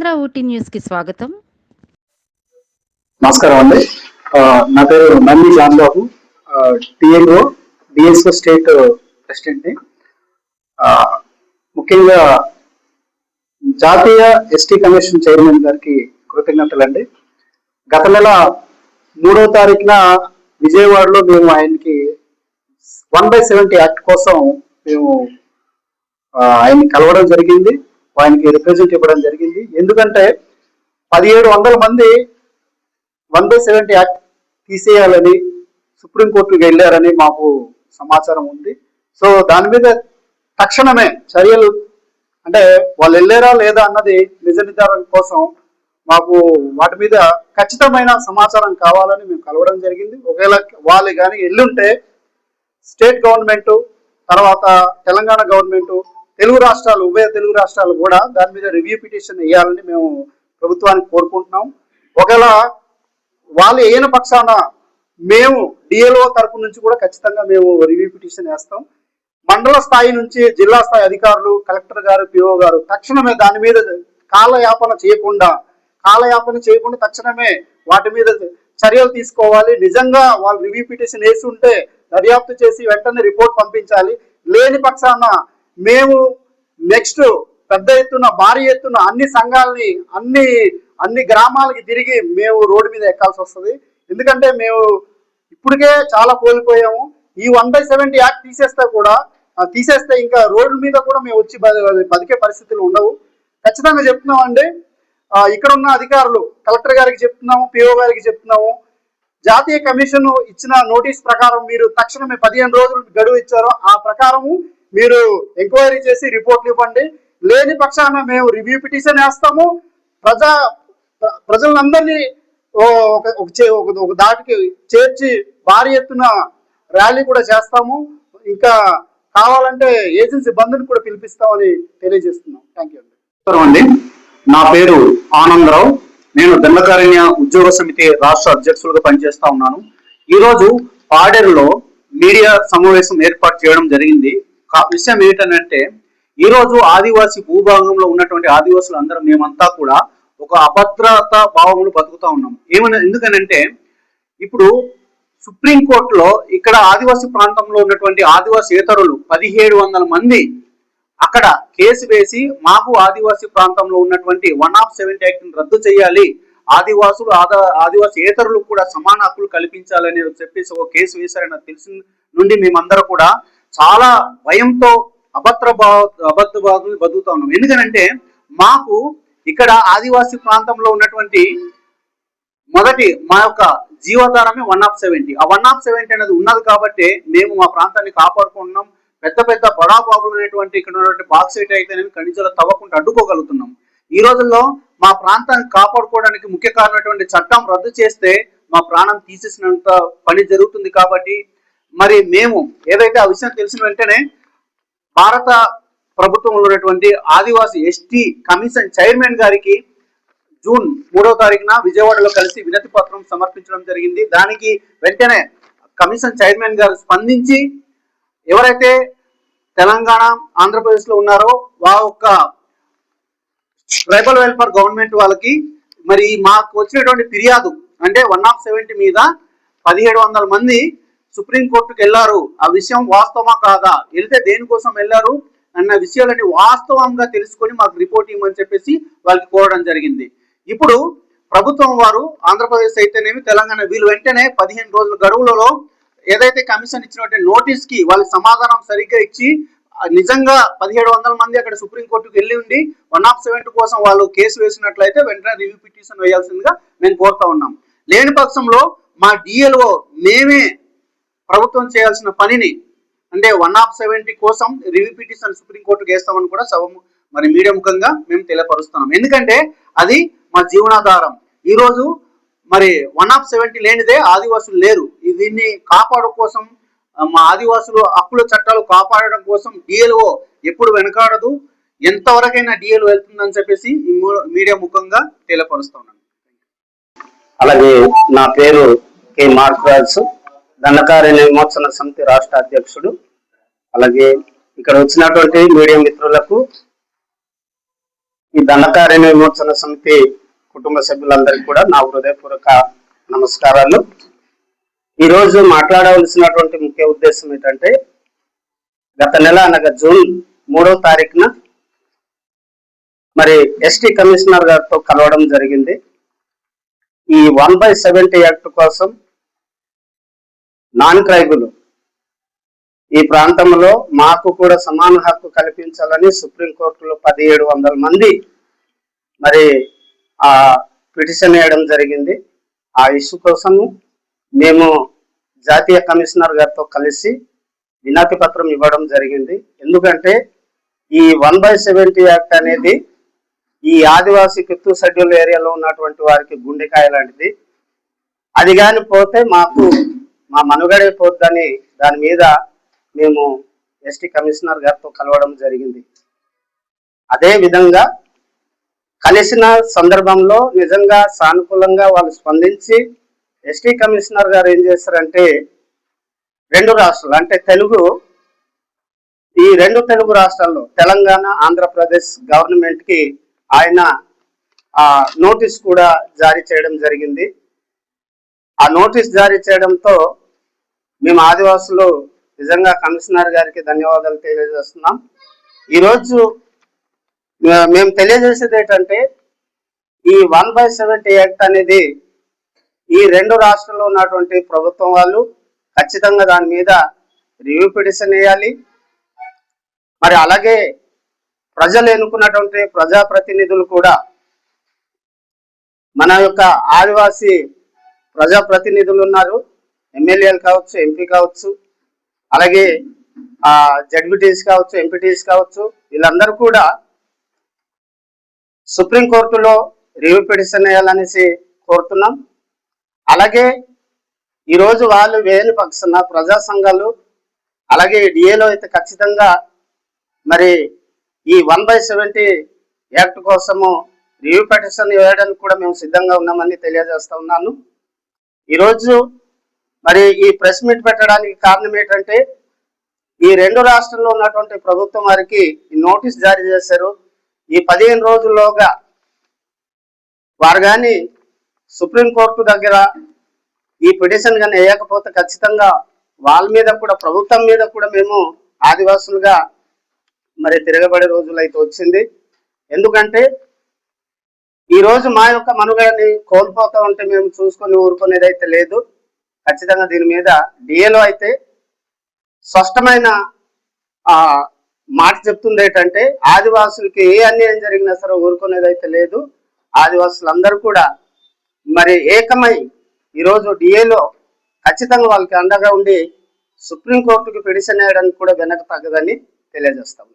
మన ఊటీ న్యూస్ కి స్వాగతం. నమస్కారం అండి. నా పేరు Nandi Janbabu, TLO DSO state president. ముఖ్యంగా జాతీయ ఎస్టీ కమిషన్ చైర్మన్ గారికి కృతజ్ఞతలండి. గత నెల 3వ తారీఖున విజయవాడలో మేము ఆయనకి 1/70 యాక్ట్ కోసం మేము ఆయన్ని కలవడం జరిగింది. ఆయనకి రిప్రజెంట్ ఇవ్వడం జరిగింది. ఎందుకంటే 1700 మంది 1/70 యాక్ట్ తీసేయాలని సుప్రీంకోర్టుకి వెళ్ళారని మాకు సమాచారం ఉంది. సో దాని మీద తక్షణమే చర్యలు, అంటే వాళ్ళు వెళ్ళారా లేదా అన్నది నిజ నిర్ధారణ కోసం మాకు వాటి మీద ఖచ్చితమైన సమాచారం కావాలని మేము కలవడం జరిగింది. ఒకవేళ వాళ్ళు కానీ వెళ్ళుంటే స్టేట్ గవర్నమెంట్, తర్వాత తెలంగాణ గవర్నమెంట్, తెలుగు రాష్ట్రాలు, ఉభయ తెలుగు రాష్ట్రాలు కూడా దాని మీద రివ్యూ పిటిషన్ వేయాలని మేము ప్రభుత్వానికి కోరుకుంటున్నాం. ఒకవేళ వాళ్ళు వేయన పక్షాన మేము డిఎల్ఓ తరపు నుంచి కూడా ఖచ్చితంగా మేము రివ్యూ పిటిషన్ వేస్తాం. మండల స్థాయి నుంచి జిల్లా స్థాయి అధికారులు, కలెక్టర్ గారు, పిఓ గారు తక్షణమే దాని మీద కాలయాపన చేయకుండా తక్షణమే వాటి మీద చర్యలు తీసుకోవాలి. నిజంగా వాళ్ళు రివ్యూ పిటిషన్ వేసి ఉంటే దర్యాప్తు చేసి వెంటనే రిపోర్ట్ పంపించాలి. లేని పక్షాన మేము నెక్స్ట్ పెద్ద ఎత్తున, భారీ ఎత్తున అన్ని సంఘాలని, అన్ని గ్రామాలకి తిరిగి మేము రోడ్డు మీద ఎక్కాల్సి వస్తుంది. ఎందుకంటే మేము ఇప్పటికే చాలా కోల్పోయాము. ఈ 1/70 యాక్ట్ తీసేస్తే ఇంకా రోడ్ల మీద కూడా మేము వచ్చి బతికే పరిస్థితులు ఉండవు. ఖచ్చితంగా చెప్తున్నామండి. ఇక్కడ ఉన్న అధికారులు, కలెక్టర్ గారికి చెప్తున్నాము, పిఓ గారికి చెప్తున్నాము, జాతీయ కమిషన్ ఇచ్చిన నోటీస్ ప్రకారం మీరు తక్షణమే 15 రోజులు గడువు ఇచ్చారో ఆ ప్రకారము మీరు ఎంక్వైరీ చేసి రిపోర్ట్లు ఇవ్వండి. లేని పక్షాన మేము రివ్యూ పిటిషన్ వేస్తాము. ప్రజలందరినీ ఒక దాటికి చేర్చి భారీ ఎత్తున ర్యాలీ కూడా చేస్తాము. ఇంకా కావాలంటే ఏజెన్సీ బంద్ని కూడా పిలిపిస్తామని తెలియజేస్తున్నాం. థ్యాంక్ యూ అండి. నా పేరు ఆనందరావు. నేను దండకారణ్య ఉద్యోగ సమితి రాష్ట్ర అధ్యక్షులుగా పనిచేస్తా ఉన్నాను. ఈరోజు పాడేరులో మీడియా సమావేశం ఏర్పాటు చేయడం జరిగింది. విషయం ఏంటంటే, ఈరోజు ఆదివాసీ భూభాగంలో ఉన్నటువంటి ఆదివాసులు అందరం మేమంతా కూడా ఒక అభద్రతా భావములు బతుకుతా ఉన్నాం. ఎందుకనంటే ఇప్పుడు సుప్రీంకోర్టులో ఇక్కడ ఆదివాసీ ప్రాంతంలో ఉన్నటువంటి ఆదివాసేతరులు 1700 మంది అక్కడ కేసు వేసి మాకు ఆదివాసీ ప్రాంతంలో ఉన్నటువంటి 1/70 యాక్ట్ రద్దు చేయాలి, ఆదివాసేతరులు కూడా సమాన హక్కులు కల్పించాలని చెప్పేసి ఒక కేసు వేశారని తెలిసిన నుండి మేమందరం కూడా చాలా భయంతో అబద్ధబాధలు బతుకుతా ఉన్నాం. ఎందుకనంటే మాకు ఇక్కడ ఆదివాసీ ప్రాంతంలో ఉన్నటువంటి మా యొక్క జీవధారమే 1/70. ఆ 1/70 అనేది ఉన్నది కాబట్టి మేము మా ప్రాంతాన్ని కాపాడుకుంటున్నాం. పెద్ద బడాబాబులు అనేటువంటి ఇక్కడ ఉన్నటువంటి బాక్సైట్ అయితేనేమి ఖనిజాలు తవ్వకుండా అడ్డుకోగలుగుతున్నాం. ఈ రోజుల్లో మా ప్రాంతాన్ని కాపాడుకోవడానికి ముఖ్య కారణమైనటువంటి చట్టం రద్దు చేస్తే మా ప్రాణం తీసేసినంత పని జరుగుతుంది. కాబట్టి మరి మేము ఏదైతే ఆ విషయం తెలిసిన వెంటనే భారత ప్రభుత్వంలో ఉన్నటువంటి ఆదివాసీ ఎస్టీ కమిషన్ చైర్మన్ గారికి జూన్ 3వ తారీఖున విజయవాడలో కలిసి వినతి పత్రం సమర్పించడం జరిగింది. దానికి వెంటనే కమిషన్ చైర్మన్ గారు స్పందించి ఎవరైతే తెలంగాణ, ఆంధ్రప్రదేశ్ లో ఉన్నారో వాళ్ళ యొక్క ట్రైబల్ వెల్ఫేర్ గవర్నమెంట్ వాళ్ళకి మరి మాకు వచ్చినటువంటి ఫిర్యాదు అంటే 1/70 మీద 1700 మంది సుప్రీంకోర్టుకు వెళ్ళారు. ఆ విషయం వాస్తవమా కాదా, వెళ్తే దేనికోసం వెళ్ళారు అన్న విషయాలని వాస్తవంగా తెలుసుకొని మాకు రిపోర్ట్ ఇవ్వమని చెప్పేసి వాళ్ళకి కోరడం జరిగింది. ఇప్పుడు ప్రభుత్వం వారు ఆంధ్రప్రదేశ్ అయితేనేమి తెలంగాణ వీళ్ళు వెంటనే 15 రోజుల గడువులలో ఏదైతే కమిషన్ ఇచ్చినటువంటి నోటీస్ కి వాళ్ళకి సమాధానం సరిగ్గా ఇచ్చి నిజంగా 1700 మంది అక్కడ సుప్రీంకోర్టుకు వెళ్ళి ఉండి 1/70 కోసం వాళ్ళు కేసు వేసినట్లయితే వెంటనే రివ్యూ పిటిషన్ వేయాల్సిందిగా మేము కోరుతా ఉన్నాం. లేని పక్షంలో మా డిఎల్ఓ మేమే ప్రభుత్వం చేయాల్సిన పనిని అంటే 1/70 కోసం రివ్యూ పిటిషన్ సుప్రీంకోర్టుకు వేస్తామని కూడా మరి మీడియా ముఖంగా మేము తెలియపరుస్తున్నాం. ఎందుకంటే అది మా జీవనాధారం. ఈరోజు మరి 1/70 లేనిదే ఆదివాసులు లేరు. దీన్ని కాపాడు కోసం మా ఆదివాసులు హక్కుల చట్టాలు కాపాడడం కోసం డిఎల్ఓ ఎప్పుడు వెనకాడదు, ఎంతవరకైనా డిఎల్ఓ వెళ్తుందని చెప్పేసి ఈ మీడియా ముఖంగా తెలియపరుస్తున్నాను. అలాగే నా పేరు కె మార్క్రాజ్, దండకారణ్య విమోచన సమితి రాష్ట్ర అధ్యక్షుడు. అలాగే ఇక్కడ వచ్చినటువంటి మీడియా మిత్రులకు ఈ దండకారణ్య విమోచన సమితి కుటుంబ సభ్యులందరికీ కూడా నా హృదయపూర్వక నమస్కారాలు. ఈరోజు మాట్లాడవలసినటువంటి ముఖ్య ఉద్దేశం ఏంటంటే, గత నెల అనగా జూన్ 3వ తారీఖున మరి ఎస్టీ కమిషనర్ గారితో కలవడం జరిగింది. ఈ 1/70 యాక్ట్ కోసం నాన్ ట్రైబుల్ ఈ ప్రాంతంలో మాకు కూడా సమాన హక్కు కల్పించాలని సుప్రీంకోర్టులో 1700 మంది మరి ఆ పిటిషన్ వేయడం జరిగింది. ఆ ఇష్యూ కోసము మేము జాతీయ కమిషనర్ గారితో కలిసి వినతి పత్రం ఇవ్వడం జరిగింది. ఎందుకంటే ఈ 1/70 యాక్ట్ అనేది ఈ ఆదివాసీ ఫిఫ్త్ షెడ్యూల్ ఏరియాలో ఉన్నటువంటి వారికి గుండెకాయ లాంటిది. అది కానీ పోతే మాకు మా మనుగడే పోద్దని దాని మీద మేము ఎస్టీ కమిషనర్ గారితో కలవడం జరిగింది. అదే విధంగా కలిసిన సందర్భంలో నిజంగా సానుకూలంగా వాళ్ళు స్పందించి ఎస్టీ కమిషనర్ గారు ఏం చేస్తారంటే, 2 రాష్ట్రాలు అంటే ఈ 2 తెలుగు రాష్ట్రాల్లో తెలంగాణ, ఆంధ్రప్రదేశ్ గవర్నమెంట్ కి ఆయన నోటీస్ కూడా జారీ చేయడం జరిగింది. ఆ నోటీస్ జారీ చేయడంతో మేము ఆదివాసులు నిజంగా కమిషనర్ గారికి ధన్యవాదాలు తెలియజేస్తున్నాం. ఈరోజు మేము తెలియజేసేది ఏంటంటే, ఈ 1/70 యాక్ట్ అనేది ఈ 2 రాష్ట్రాల్లో ఉన్నటువంటి ప్రభుత్వం వాళ్ళు ఖచ్చితంగా దాని మీద రివ్యూ పిటిషన్ వేయాలి. మరి అలాగే ప్రజలు ఎన్నుకున్నటువంటి ప్రజాప్రతినిధులు కూడా, మన యొక్క ఆదివాసీ ప్రజాప్రతినిధులు ఉన్నారు, ఎమ్మెల్యేలు కావచ్చు, ఎంపీ కావచ్చు, అలాగే జడ్పీటీస్ కావచ్చు, ఎంపీటీస్ కావచ్చు, వీళ్ళందరూ కూడా సుప్రీంకోర్టులో రివ్యూ పిటిషన్ వేయాలనేసి కోరుతున్నాం. అలాగే ఈరోజు వాళ్ళు వేయని పక్షాన ప్రజా సంఘాలు అలాగే డిఏలో అయితే ఖచ్చితంగా మరి ఈ 1/70 యాక్ట్ కోసము రివ్యూ పిటిషన్ వేయడానికి కూడా మేము సిద్ధంగా ఉన్నామని తెలియజేస్తా ఉన్నాను. ఈరోజు మరి ఈ ప్రెస్ మీట్ పెట్టడానికి కారణం ఏంటంటే, ఈ 2 రాష్ట్రాల్లో ఉన్నటువంటి ప్రభుత్వం వారికి ఈ నోటీస్ జారీ చేశారు. ఈ 15 రోజుల్లోగా వారు కానీ సుప్రీంకోర్టు దగ్గర ఈ పిటిషన్ కానీ వేయకపోతే ఖచ్చితంగా వాళ్ళ మీద కూడా, ప్రభుత్వం మీద కూడా మేము ఆదివాసులుగా మరి తిరగబడే రోజులు అయితే వచ్చింది. ఎందుకంటే ఈరోజు మా యొక్క మనుగడని కోల్పోతా ఉంటే మేము చూసుకొని ఊరుకునేది అయితే లేదు. ఖచ్చితంగా దీని మీద డిఏలో అయితే స్పష్టమైన మాట చెప్తుంది ఏంటంటే, ఆదివాసులకి ఏ అన్యాయం జరిగినా సరే ఊరుకునేది అయితే లేదు. ఆదివాసులందరూ కూడా మరి ఏకమై ఈరోజు డిఏలో ఖచ్చితంగా వాళ్ళకి అండగా ఉండి సుప్రీంకోర్టుకి పిటిషన్ వేయడానికి కూడా వెనక తగ్గదని తెలియజేస్తాము.